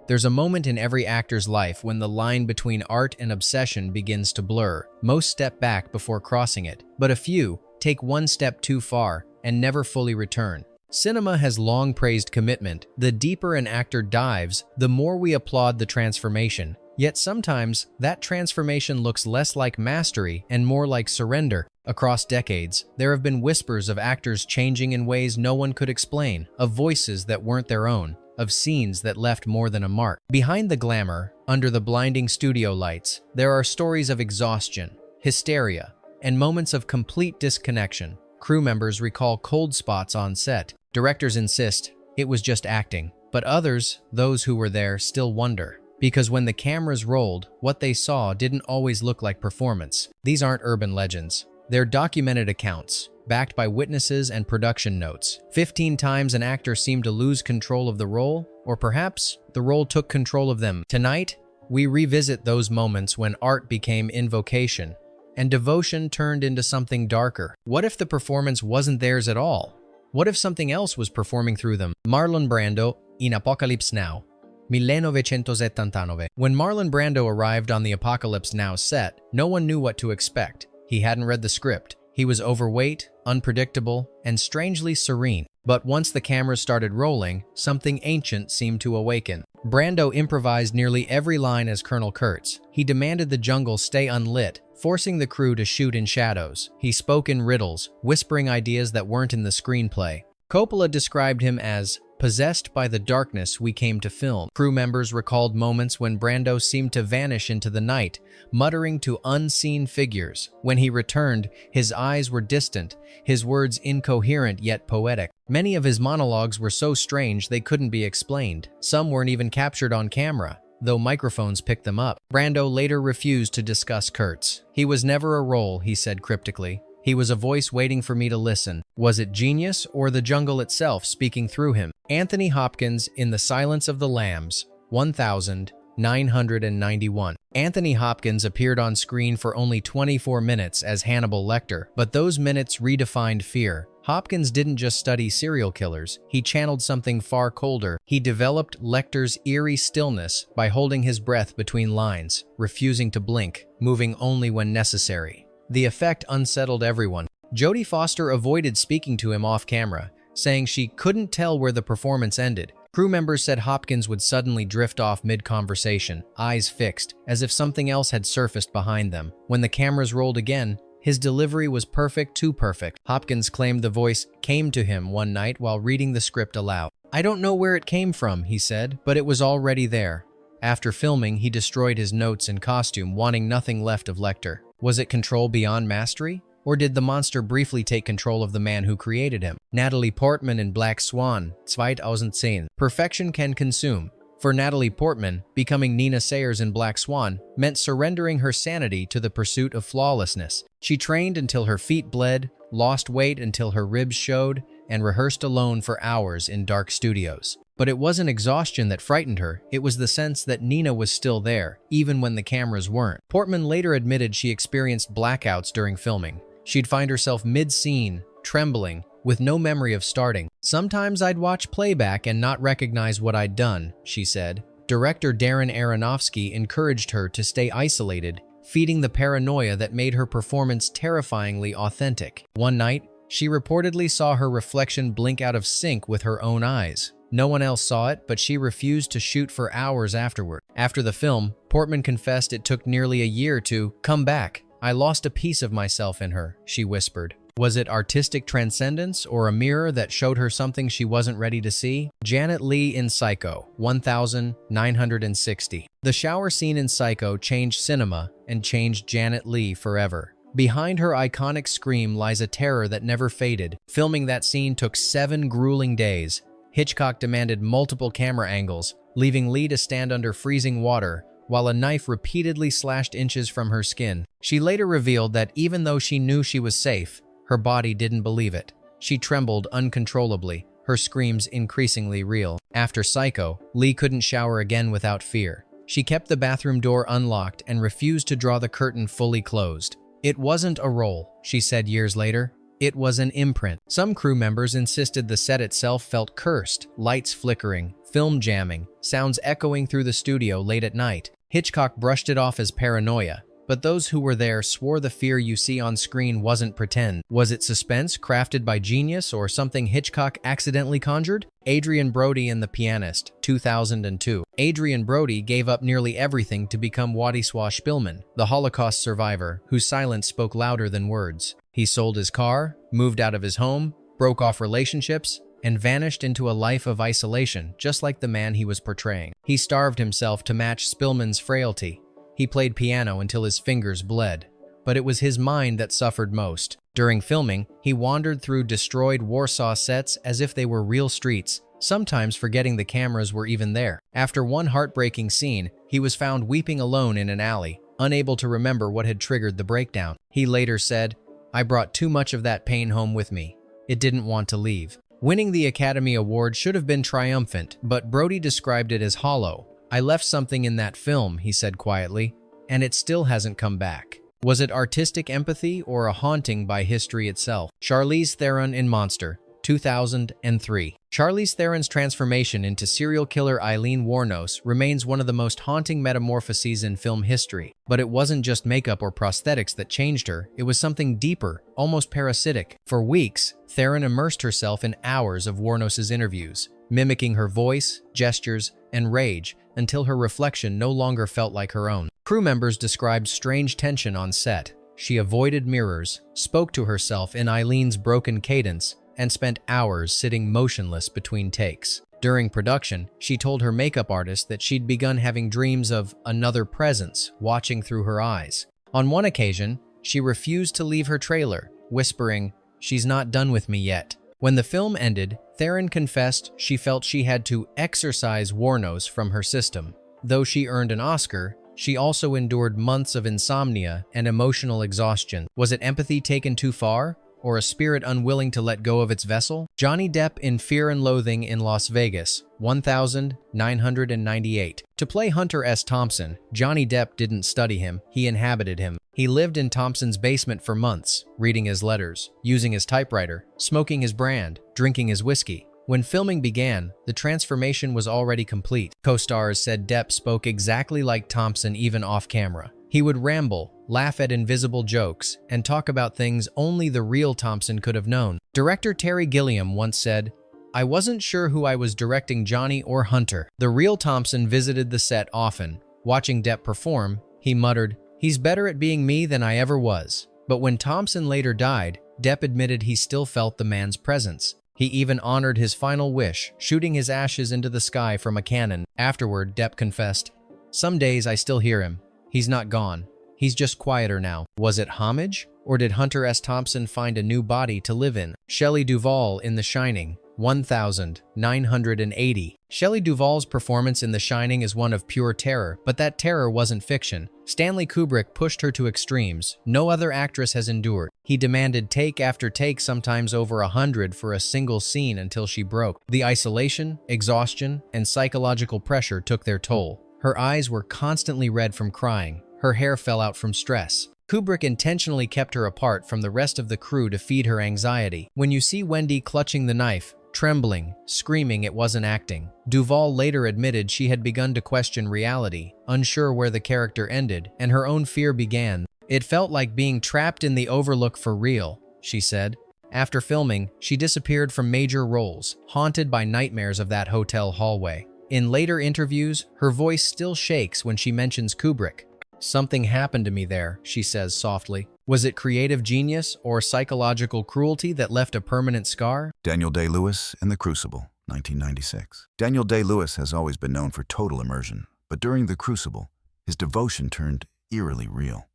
There's a moment in every actor's life when the line between art and obsession begins to blur. Most step back before crossing it, but a few take one step too far and never fully return. Cinema has long praised commitment. The deeper an actor dives, the more we applaud the transformation. Yet sometimes, that transformation looks less like mastery and more like surrender. Across decades, there have been whispers of actors changing in ways no one could explain, of voices that weren't their own, of scenes that left more than a mark. Behind the glamour, under the blinding studio lights, there are stories of exhaustion, hysteria, and moments of complete disconnection. Crew members recall cold spots on set. Directors insist it was just acting. But others, those who were there, still wonder. Because when the cameras rolled, what they saw didn't always look like performance. These aren't urban legends. They're documented accounts, backed by witnesses and production notes. 15 times an actor seemed to lose control of the role, or perhaps the role took control of them. Tonight, we revisit those moments when art became invocation, and devotion turned into something darker. What if the performance wasn't theirs at all? What if something else was performing through them? Marlon Brando in Apocalypse Now, 1979. When Marlon Brando arrived on the Apocalypse Now set, no one knew what to expect. He hadn't read the script. He was overweight, unpredictable, and strangely serene. But once the cameras started rolling, something ancient seemed to awaken. Brando improvised nearly every line as Colonel Kurtz. He demanded the jungle stay unlit, forcing the crew to shoot in shadows. He spoke in riddles, whispering ideas that weren't in the screenplay. Coppola described him as possessed by the darkness we came to film. Crew members recalled moments when Brando seemed to vanish into the night, muttering to unseen figures. When he returned, his eyes were distant, his words incoherent yet poetic. Many of his monologues were so strange they couldn't be explained. Some weren't even captured on camera, though microphones picked them up. Brando later refused to discuss Kurtz. He was never a role, he said cryptically. He was a voice waiting for me to listen. Was it genius or the jungle itself speaking through him? Anthony Hopkins in The Silence of the Lambs, 1991. Anthony Hopkins appeared on screen for only 24 minutes as Hannibal Lecter, but those minutes redefined fear. Hopkins didn't just study serial killers, he channeled something far colder. He developed Lecter's eerie stillness by holding his breath between lines, refusing to blink, moving only when necessary. The effect unsettled everyone. Jodie Foster avoided speaking to him off camera, saying she couldn't tell where the performance ended. Crew members said Hopkins would suddenly drift off mid-conversation, eyes fixed, as if something else had surfaced behind them. When the cameras rolled again, his delivery was perfect, too perfect. Hopkins claimed the voice came to him one night while reading the script aloud. "I don't know where it came from," he said, "but it was already there." After filming, he destroyed his notes and costume, wanting nothing left of Lecter. Was it control beyond mastery? Or did the monster briefly take control of the man who created him? Natalie Portman in Black Swan, 2010. Perfection can consume. For Natalie Portman, becoming Nina Sayers in Black Swan meant surrendering her sanity to the pursuit of flawlessness. She trained until her feet bled, lost weight until her ribs showed, and rehearsed alone for hours in dark studios. But it wasn't exhaustion that frightened her, it was the sense that Nina was still there, even when the cameras weren't. Portman later admitted she experienced blackouts during filming. She'd find herself mid-scene, trembling, with no memory of starting. "Sometimes I'd watch playback and not recognize what I'd done," she said. Director Darren Aronofsky encouraged her to stay isolated, feeding the paranoia that made her performance terrifyingly authentic. One night, she reportedly saw her reflection blink out of sync with her own eyes. No one else saw it, but she refused to shoot for hours afterward. After the film, Portman confessed it took nearly a year to come back. "I lost a piece of myself in her," she whispered. Was it artistic transcendence or a mirror that showed her something she wasn't ready to see? Janet Leigh in Psycho, 1960. The shower scene in Psycho changed cinema and changed Janet Leigh forever. Behind her iconic scream lies a terror that never faded. Filming that scene took 7 grueling days. Hitchcock demanded multiple camera angles, leaving Leigh to stand under freezing water, while a knife repeatedly slashed inches from her skin. She later revealed that even though she knew she was safe, her body didn't believe it. She trembled uncontrollably, her screams increasingly real. After Psycho, Leigh couldn't shower again without fear. She kept the bathroom door unlocked and refused to draw the curtain fully closed. "It wasn't a role," she said years later. "It was an imprint." Some crew members insisted the set itself felt cursed, lights flickering, film jamming, sounds echoing through the studio late at night. Hitchcock brushed it off as paranoia, but those who were there swore the fear you see on screen wasn't pretend. Was it suspense crafted by genius or something Hitchcock accidentally conjured? Adrian Brody and the Pianist, 2002. Adrian Brody gave up nearly everything to become Władysław Szpilman, the Holocaust survivor whose silence spoke louder than words. He sold his car, moved out of his home, broke off relationships, and vanished into a life of isolation, just like the man he was portraying. He starved himself to match Spillman's frailty. He played piano until his fingers bled, but it was his mind that suffered most. During filming, he wandered through destroyed Warsaw sets as if they were real streets, sometimes forgetting the cameras were even there. After one heartbreaking scene, he was found weeping alone in an alley, unable to remember what had triggered the breakdown. He later said, "I brought too much of that pain home with me. It didn't want to leave." Winning the Academy Award should have been triumphant, but Brody described it as hollow. "I left something in that film," he said quietly, "and it still hasn't come back." Was it artistic empathy or a haunting by history itself? Charlize Theron in Monster, 2003. Charlize Theron's transformation into serial killer Eileen Wuornos remains one of the most haunting metamorphoses in film history. But it wasn't just makeup or prosthetics that changed her, it was something deeper, almost parasitic. For weeks, Theron immersed herself in hours of Wuornos' interviews, mimicking her voice, gestures, and rage until her reflection no longer felt like her own. Crew members described strange tension on set. She avoided mirrors, spoke to herself in Eileen's broken cadence, and spent hours sitting motionless between takes. During production, she told her makeup artist that she'd begun having dreams of another presence watching through her eyes. On one occasion, she refused to leave her trailer, whispering, "She's not done with me yet." When the film ended, Theron confessed she felt she had to exorcise Wuornos from her system. Though she earned an Oscar, she also endured months of insomnia and emotional exhaustion. Was it empathy taken too far, or a spirit unwilling to let go of its vessel? Johnny Depp in Fear and Loathing in Las Vegas, 1998. To play Hunter S. Thompson, Johnny Depp didn't study him, he inhabited him. He lived in Thompson's basement for months, reading his letters, using his typewriter, smoking his brand, drinking his whiskey. When filming began, the transformation was already complete. Co-stars said Depp spoke exactly like Thompson even off-camera. He would ramble, laugh at invisible jokes, and talk about things only the real Thompson could have known. Director Terry Gilliam once said, "I wasn't sure who I was directing, Johnny or Hunter." The real Thompson visited the set often. Watching Depp perform, he muttered, "He's better at being me than I ever was." But when Thompson later died, Depp admitted he still felt the man's presence. He even honored his final wish, shooting his ashes into the sky from a cannon. Afterward, Depp confessed, "Some days I still hear him. He's not gone. He's just quieter now." Was it homage? Or did Hunter S. Thompson find a new body to live in? Shelley Duvall in The Shining, 1980. Shelley Duvall's performance in The Shining is one of pure terror, but that terror wasn't fiction. Stanley Kubrick pushed her to extremes no other actress has endured. He demanded take after take, sometimes over 100 for a single scene until she broke. The isolation, exhaustion, and psychological pressure took their toll. Her eyes were constantly red from crying. Her hair fell out from stress. Kubrick intentionally kept her apart from the rest of the crew to feed her anxiety. When you see Wendy clutching the knife, trembling, screaming, it wasn't acting. Duvall later admitted she had begun to question reality, unsure where the character ended, and her own fear began. "It felt like being trapped in the Overlook for real," she said. After filming, she disappeared from major roles, haunted by nightmares of that hotel hallway. In later interviews, her voice still shakes when she mentions Kubrick. "Something happened to me there," she says softly. Was it creative genius or psychological cruelty that left a permanent scar? Daniel Day-Lewis in The Crucible, 1996. Daniel Day-Lewis has always been known for total immersion, but during The Crucible, his devotion turned eerily real.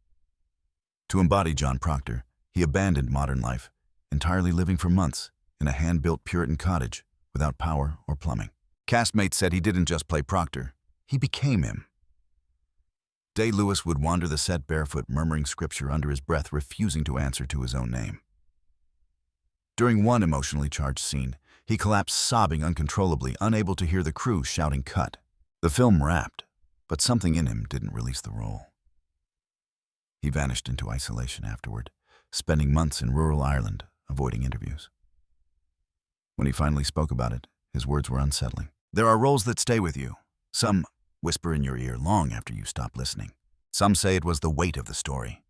To embody John Proctor, he abandoned modern life, entirely living for months in a hand-built Puritan cottage without power or plumbing. Castmates said he didn't just play Proctor, he became him. Day-Lewis would wander the set barefoot, murmuring scripture under his breath, refusing to answer to his own name. During one emotionally charged scene, he collapsed sobbing uncontrollably, unable to hear the crew shouting cut. The film wrapped, but something in him didn't release the role. He vanished into isolation afterward, spending months in rural Ireland, avoiding interviews. When he finally spoke about it, his words were unsettling. There are roles that stay with you. Some whisper in your ear long after you stop listening. Some say it was the weight of the story.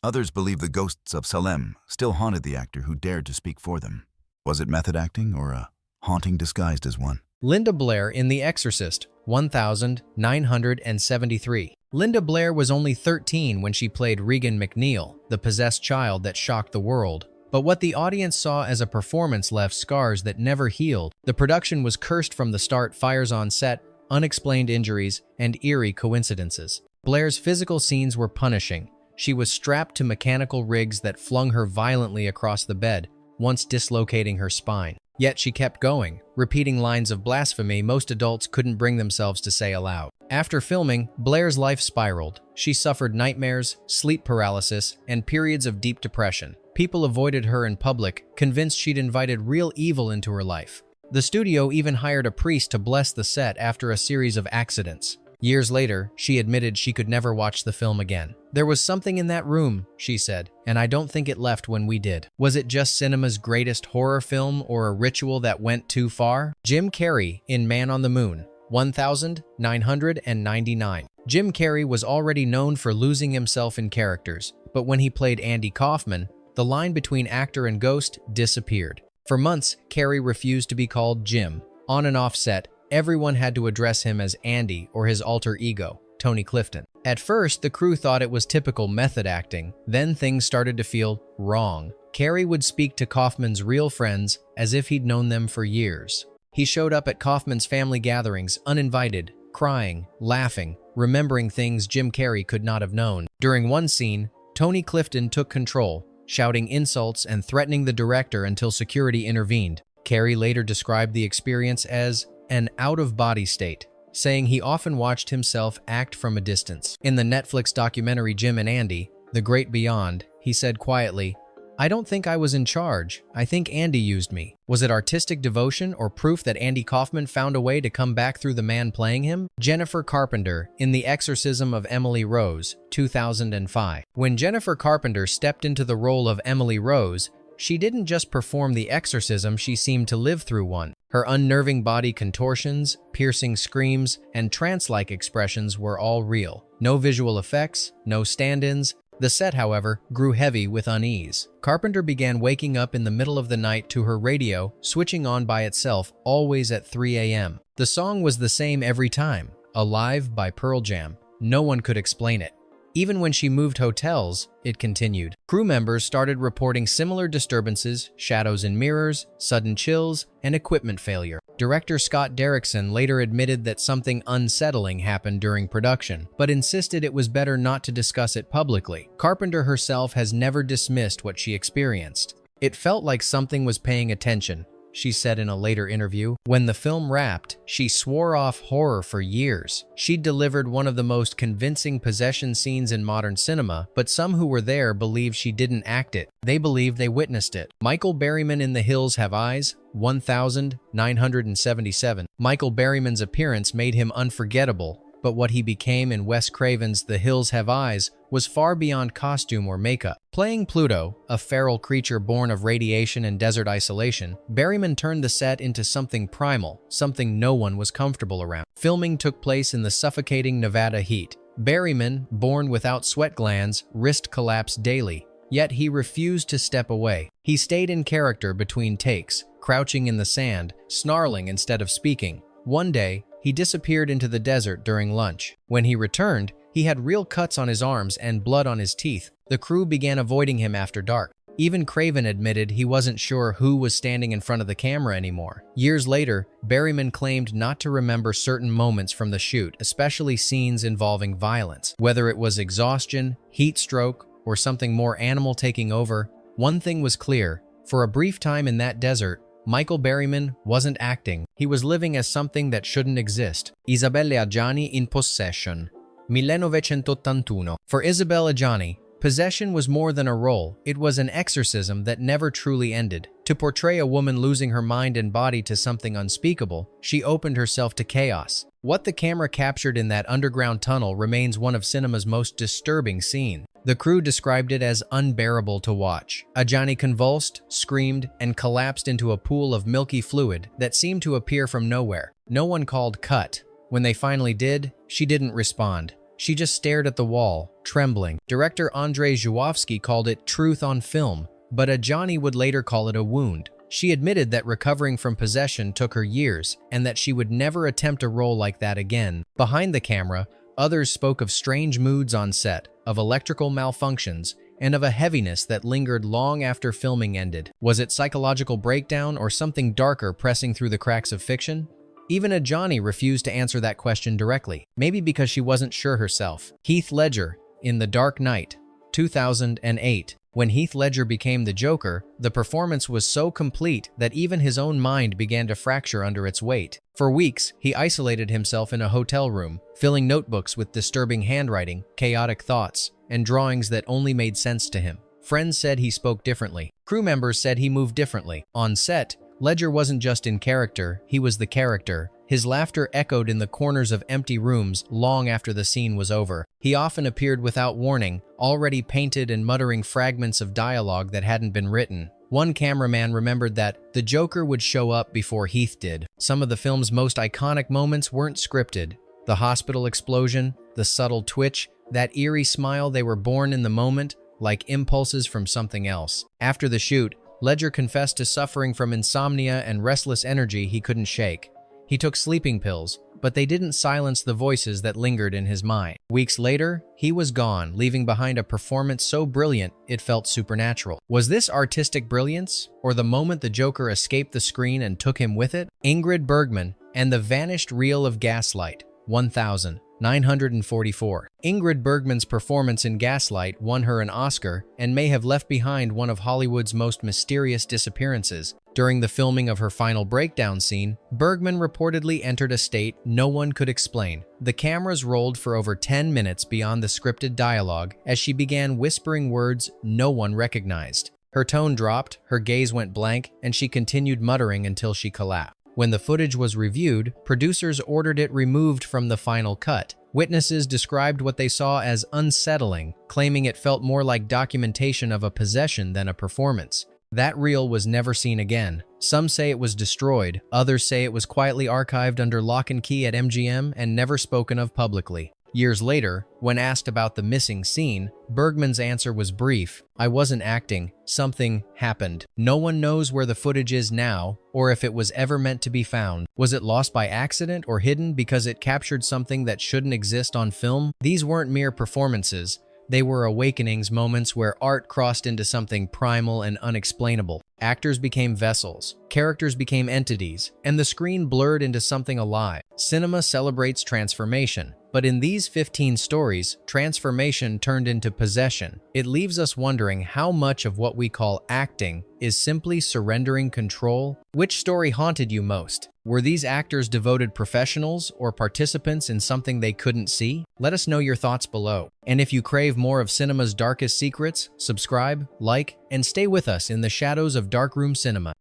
Others believe the ghosts of Salem still haunted the actor who dared to speak for them. Was it method acting or a haunting disguised as one? Linda Blair in The Exorcist, 1973. Linda Blair was only 13 when she played Regan McNeil, the possessed child that shocked the world. But what the audience saw as a performance left scars that never healed. The production was cursed from the start: fires on set, unexplained injuries, and eerie coincidences. Blair's physical scenes were punishing. She was strapped to mechanical rigs that flung her violently across the bed, once dislocating her spine. Yet she kept going, repeating lines of blasphemy most adults couldn't bring themselves to say aloud. After filming, Blair's life spiraled. She suffered nightmares, sleep paralysis, and periods of deep depression. People avoided her in public, convinced she'd invited real evil into her life. The studio even hired a priest to bless the set after a series of accidents. Years later, she admitted she could never watch the film again. "There was something in that room," she said, "and I don't think it left when we did." Was it just cinema's greatest horror film or a ritual that went too far? Jim Carrey in Man on the Moon, 1999. Jim Carrey was already known for losing himself in characters, but when he played Andy Kaufman, the line between actor and ghost disappeared. For months, Carrey refused to be called Jim. On and off set, everyone had to address him as Andy or his alter ego, Tony Clifton. At first, the crew thought it was typical method acting. Then things started to feel wrong. Carrey would speak to Kaufman's real friends as if he'd known them for years. He showed up at Kaufman's family gatherings uninvited, crying, laughing, remembering things Jim Carrey could not have known. During one scene, Tony Clifton took control, shouting insults and threatening the director until security intervened. Carrey later described the experience as an out-of-body state, saying he often watched himself act from a distance. In the Netflix documentary Jim and Andy, The Great Beyond, he said quietly, "I don't think I was in charge. I think Andy used me." Was it artistic devotion or proof that Andy Kaufman found a way to come back through the man playing him? Jennifer Carpenter in The Exorcism of Emily Rose, 2005. When Jennifer Carpenter stepped into the role of Emily Rose, she didn't just perform the exorcism, she seemed to live through one. Her unnerving body contortions, piercing screams, and trance-like expressions were all real. No visual effects, no stand-ins. The set, however, grew heavy with unease. Carpenter began waking up in the middle of the night to her radio, switching on by itself, always at 3 a.m. The song was the same every time, Alive by Pearl Jam. No one could explain it. Even when she moved hotels, it continued. Crew members started reporting similar disturbances, shadows in mirrors, sudden chills, and equipment failure. Director Scott Derrickson later admitted that something unsettling happened during production, but insisted it was better not to discuss it publicly. Carpenter herself has never dismissed what she experienced. "It felt like something was paying attention," she said in a later interview. When the film wrapped, she swore off horror for years. She delivered one of the most convincing possession scenes in modern cinema, but some who were there believe she didn't act it. They believe they witnessed it. Michael Berryman in The Hills Have Eyes, 1977. Michael Berryman's appearance made him unforgettable, but what he became in Wes Craven's The Hills Have Eyes was far beyond costume or makeup. Playing Pluto, a feral creature born of radiation and desert isolation, Berryman turned the set into something primal, something no one was comfortable around. Filming took place in the suffocating Nevada heat. Berryman, born without sweat glands, wrist collapsed daily, yet he refused to step away. He stayed in character between takes, crouching in the sand, snarling instead of speaking. One day, he disappeared into the desert during lunch. When he returned, he had real cuts on his arms and blood on his teeth. The crew began avoiding him after dark. Even Craven admitted he wasn't sure who was standing in front of the camera anymore. Years later, Berryman claimed not to remember certain moments from the shoot, especially scenes involving violence. Whether it was exhaustion, heat stroke, or something more animal taking over, one thing was clear. For a brief time in that desert, Michael Berryman wasn't acting. He was living as something that shouldn't exist. Isabelle Adjani in Possession, 1981. For Isabelle Adjani, possession was more than a role. It was an exorcism that never truly ended. To portray a woman losing her mind and body to something unspeakable, she opened herself to chaos. What the camera captured in that underground tunnel remains one of cinema's most disturbing scenes. The crew described it as unbearable to watch. Adjani convulsed, screamed, and collapsed into a pool of milky fluid that seemed to appear from nowhere. No one called cut. When they finally did, she didn't respond. She just stared at the wall, trembling. Director Andrzej Żuławski called it truth on film, but Adjani would later call it a wound. She admitted that recovering from possession took her years and that she would never attempt a role like that again. Behind the camera, others spoke of strange moods on set, of electrical malfunctions, and of a heaviness that lingered long after filming ended. Was it psychological breakdown or something darker pressing through the cracks of fiction? Even Adjani refused to answer that question directly, maybe because she wasn't sure herself. Heath Ledger, in The Dark Knight, 2008. When Heath Ledger became the Joker, the performance was so complete that even his own mind began to fracture under its weight. For weeks, he isolated himself in a hotel room, filling notebooks with disturbing handwriting, chaotic thoughts, and drawings that only made sense to him. Friends said he spoke differently. Crew members said he moved differently. On set, Ledger wasn't just in character, he was the character. His laughter echoed in the corners of empty rooms long after the scene was over. He often appeared without warning, already painted and muttering fragments of dialogue that hadn't been written. One cameraman remembered that the Joker would show up before Heath did. Some of the film's most iconic moments weren't scripted. The hospital explosion, the subtle twitch, that eerie smile, they were born in the moment, like impulses from something else. After the shoot, Ledger confessed to suffering from insomnia and restless energy he couldn't shake. He took sleeping pills, but they didn't silence the voices that lingered in his mind. Weeks later, he was gone, leaving behind a performance so brilliant it felt supernatural. Was this artistic brilliance, or the moment the Joker escaped the screen and took him with it? Ingrid Bergman and the Vanished Reel of Gaslight, 1944. Ingrid Bergman's performance in Gaslight won her an Oscar and may have left behind one of Hollywood's most mysterious disappearances. During the filming of her final breakdown scene, Bergman reportedly entered a state no one could explain. The cameras rolled for over 10 minutes beyond the scripted dialogue as she began whispering words no one recognized. Her tone dropped, her gaze went blank, and she continued muttering until she collapsed. When the footage was reviewed, producers ordered it removed from the final cut. Witnesses described what they saw as unsettling, claiming it felt more like documentation of a possession than a performance. That reel was never seen again. Some say it was destroyed, others say it was quietly archived under lock and key at MGM and never spoken of publicly. Years later, when asked about the missing scene, Bergman's answer was brief: "I wasn't acting, something happened." No one knows where the footage is now, or if it was ever meant to be found. Was it lost by accident or hidden because it captured something that shouldn't exist on film? These weren't mere performances. They were awakenings, moments where art crossed into something primal and unexplainable. Actors became vessels, characters became entities, and the screen blurred into something alive. Cinema celebrates transformation, but in these 15 stories, transformation turned into possession. It leaves us wondering how much of what we call acting is simply surrendering control. Which story haunted you most? Were these actors devoted professionals or participants in something they couldn't see? Let us know your thoughts below. And if you crave more of cinema's darkest secrets, subscribe, like, and stay with us in the shadows of Darkroom Cinema.